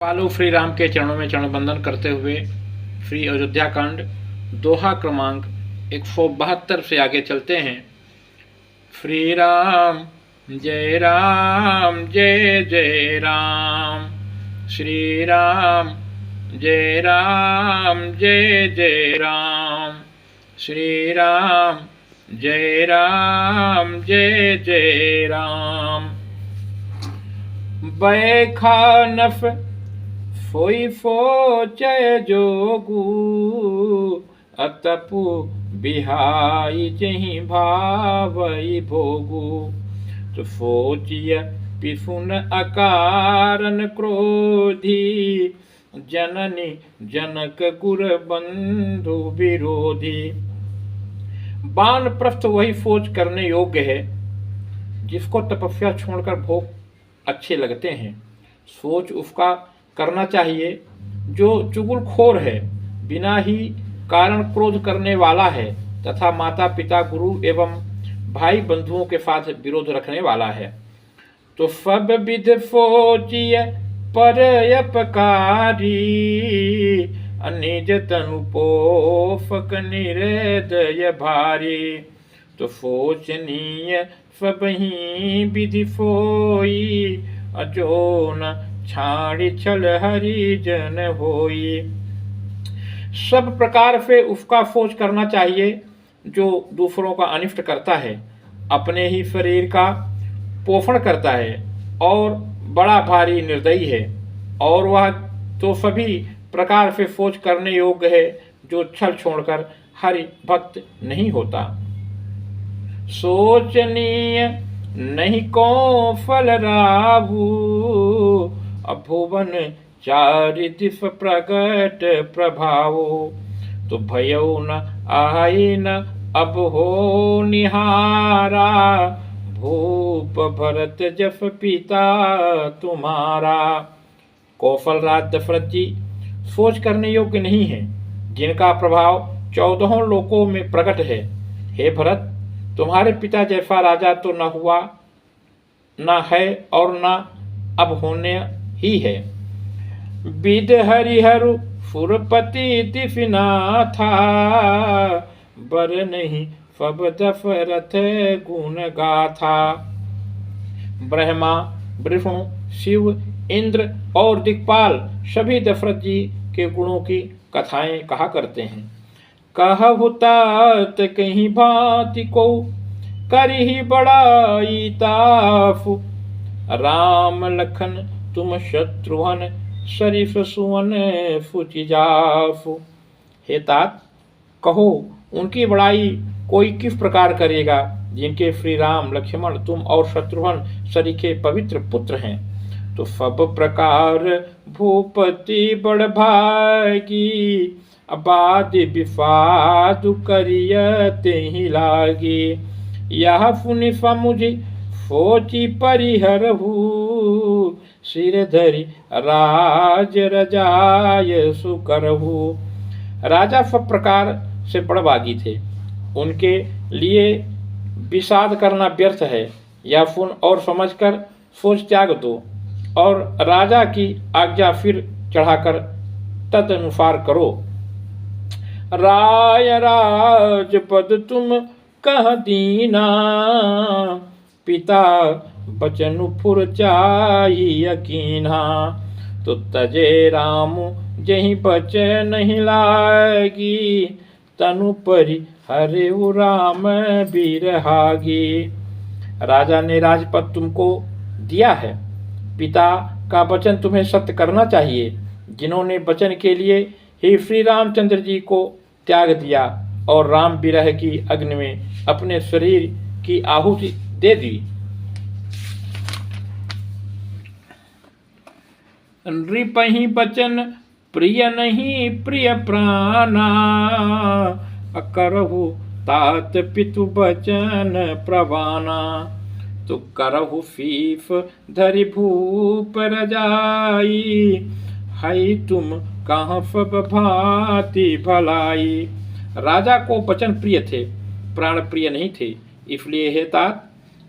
पालू श्री राम के चरणों में चरण बंदन करते हुए श्री अयोध्या कांड दोहा क्रमांक 172 से आगे चलते हैं। श्री राम जय जय जय राम, श्री राम जय जय राम, श्री राम जय जय राम। बैखानफ फोई फोचय जोगू, अतपु बिहाई जहि भावई भोगू। तो फोचिय पिफुन अकारन क्रोधी, जननी जनक गुर बंधु विरोधी। वानप्रस्थ वही फोच करने योग्य है जिसको तपस्या छोड़कर भोग अच्छे लगते हैं। सोच उसका करना चाहिए जो चुगलखोर है, बिना ही कारण क्रोध करने वाला है तथा माता पिता गुरु एवं भाई बंधुओं के साथ विरोध रखने वाला है। तो सब विध फोचिय पर अपकारी, अनिज तनु पोफक निर्दय भारी। तो फोचनीय सबही विधि फोई, अजो न छाड़ी छल हरिजन होई। सब प्रकार से उसका फोच करना चाहिए जो दूसरों का अनिष्ट करता है, अपने ही शरीर का पोषण करता है और बड़ा भारी निर्दयी है। और वह तो सभी प्रकार से फोच करने योग्य है जो छल छोड़कर हरि भक्त नहीं होता। सोचनीय नहीं को फल राहु, अभुवन चारि दिश प्रगट प्रभावो। तो भयो न आई न अब हो निहारा, भूप भरत जस पिता तुम्हारा। कौशल राज दशरथ जी सोच करने योग्य नहीं है, जिनका प्रभाव 14 लोकों में प्रकट है। हे भरत, तुम्हारे पिता जैसा राजा तो न हुआ, न है और न अब होने ही है। विद हरिहरु सुरपति दिफिना था, बर नहीं सब दशरथ गुण गाथा। ब्रह्मा विष्णु शिव इंद्र और दिक्पाल सभी दशरथ जी के गुणों की कथाएं कहा करते हैं। कहु तात कहीं भांति को, करही बड़ाई ताफु। राम लखन तुम शत्रुघ्न, सरिस सुवन फुचि जाफु। हे तात, कहो उनकी बड़ाई कोई किस प्रकार करेगा, जिनके श्री राम लक्ष्मण तुम और शत्रुघ्न सरीखे पवित्र पुत्र हैं। तो सब प्रकार भूपति बड़ भागी, अबादि विफाद करियते ही लागी। यह फुनि समुझि सोचि परिहरहु, सिर धरि राज रजाय सुकरहु। राजा सब प्रकार से बड़भागी थे, उनके लिए विषाद करना व्यर्थ है। या फुन और समझकर सोच त्याग दो और राजा की आज्ञा फिर चढ़ाकर तदनुसार करो। राय राजपद तुम कह दीना, पिता बचनु फुर चाही यकीना। तो तजे राम जही बचन नहीं लागी, तनु परि हरे राम बिरहागी। राजा ने राजपद तुमको दिया है, पिता का वचन तुम्हें सत्य करना चाहिए। जिन्होंने वचन के लिए ही श्री रामचंद्र जी को त्याग दिया और राम विरह की अग्नि में अपने शरीर की आहुति दे दी। नृपहि बचन प्रिय नहीं प्रिय प्राणा, करहु तात पितु बचन प्रवाना। तो करहु फीफ धरि भूप रजाई, हई तुम कहाँ सब भांति भलाई। राजा को वचन प्रिय थे, प्राण प्रिय नहीं थे। इसलिए हे तात,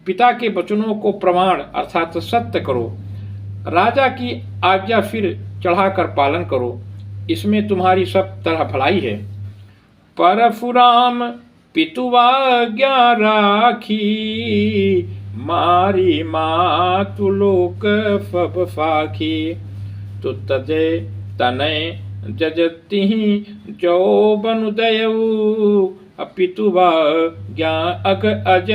पिता के वचनों को प्रमाण अर्थात सत्य करो। राजा की आज्ञा फिर चढ़ाकर पालन करो, इसमें तुम्हारी सब तरह भलाई है। परशुराम पितुआज्ञा राखी, मारी मातु लोक सब साखी। तो तजे तनय जजतिहि जो बनुदयऊ, अपितुवा ज्ञा अग अज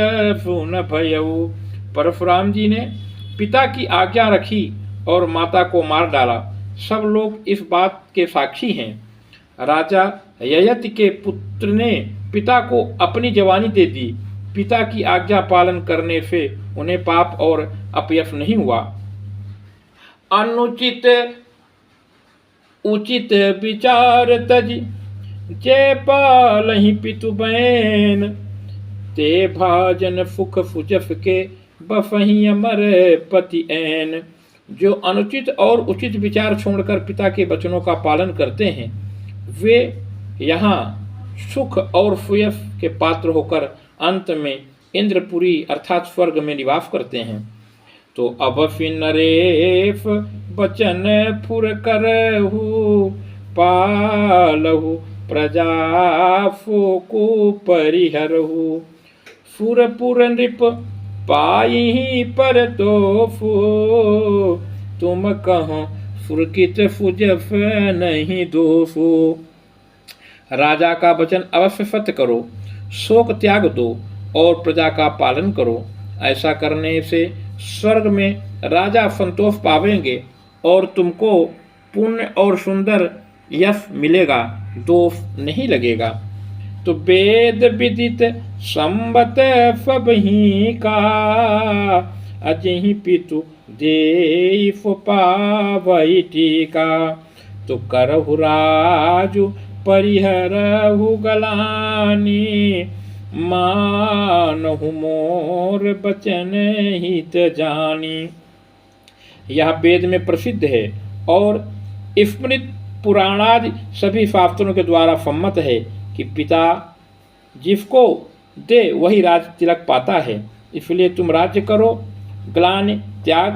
सुन भयऊ। परशुराम जी ने पिता की आज्ञा रखी और माता को मार डाला। सब लोग इस बात के साक्षी हैं। राजा ययति के पुत्र ने पिता को अपनी जवानी दे दी। पिता की आज्ञा पालन करने से उन्हें पाप और अपयश नहीं हुआ। अनुचित उचित विचार तज, जे पालहि पितु बैन। ते भाजन सुख सुजस के, बसहि अमर पति ऐन। जो अनुचित और उचित विचार छोड़कर पिता के वचनों का पालन करते हैं, वे यहाँ सुख और सुयश के पात्र होकर अंत में इंद्रपुरी अर्थात स्वर्ग में निवास करते हैं। तो अवश्य नरेश बचन फुर करहु, पालहु प्रजा को परिहरहु। सुरपुर नृप पाई पर तो फो, तुम कहो सुरकित सुजस नहीं दोषो। राजा का वचन अवश्य सत्य करो, शोक त्याग दो और प्रजा का पालन करो। ऐसा करने से स्वर्ग में राजा संतोष पावेंगे और तुमको पुण्य और सुंदर यश मिलेगा, दोष नहीं लगेगा। तो वेद विदित संबत सब ही का, अजहि पितु दे पावई टीका। तो करहु राजु परिहरहु गलानी, मानहु मोर बचन हित जानी। यह वेद में प्रसिद्ध है और स्मृत पुराणादि सभी शास्त्रों के द्वारा सम्मत है कि पिता जिसको दे वही राज तिलक पाता है। इसलिए तुम राज्य करो, ग्लानि त्याग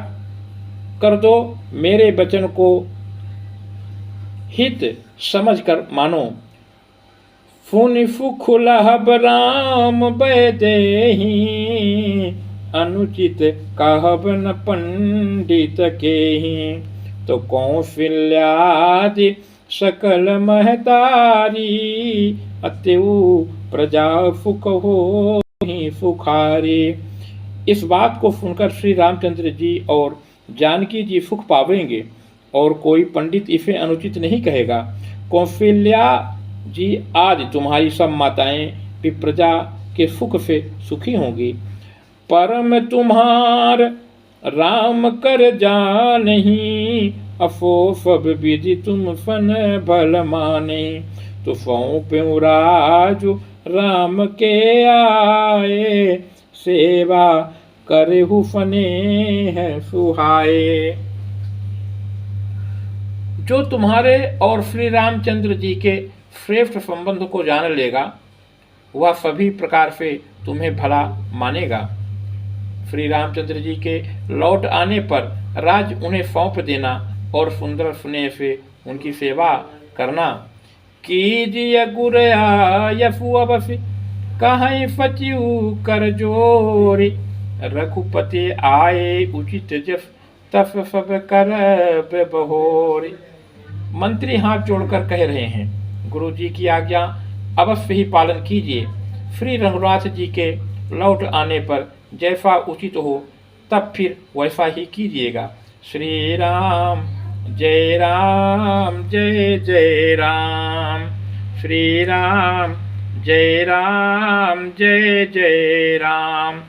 कर दो, मेरे वचन को हित समझ कर मानो। फुनि फुखुलहब राम बैदेहि, अनुचित कहब न पंडित केहि। तो कौशल्यादि सकल महतारी, अत्यु प्रजा सुख हो ही सुखारी। इस बात को सुनकर श्री रामचंद्र जी और जानकी जी सुख पावेंगे और कोई पंडित इसे अनुचित नहीं कहेगा। कौशल्या जी आदि तुम्हारी सब माताएं भी प्रजा के सुख से सुखी होंगी। परम तुम्हार राम कर जानहि, अफो सब विधि तुम फन भल माने। तो सौंप्यो राजु राम के आए, सेवा करहु फने हैं सुहाए। जो तुम्हारे और श्री रामचंद्र जी के श्रेष्ठ संबंध को जान लेगा, वह सभी प्रकार से तुम्हें भला मानेगा। श्री रामचंद्र जी के लौट आने पर राज उन्हें सौंप देना और सुंदर स्नेह से उनकी सेवा करना। कीजिए गुरया यफु अवसि, कहीं फचियु कर जोरी। रघुपति आए उचित जस, तस सब कर बहोरी। मंत्री हाथ जोड़कर कह रहे हैं, गुरु जी की आज्ञा अवश्य ही पालन कीजिए। श्री रघुनाथ जी के लौट आने पर जैसा उचित हो तब फिर वैसा ही कीजिएगा। श्री राम जय राम जय जय राम, श्री राम जय जय राम।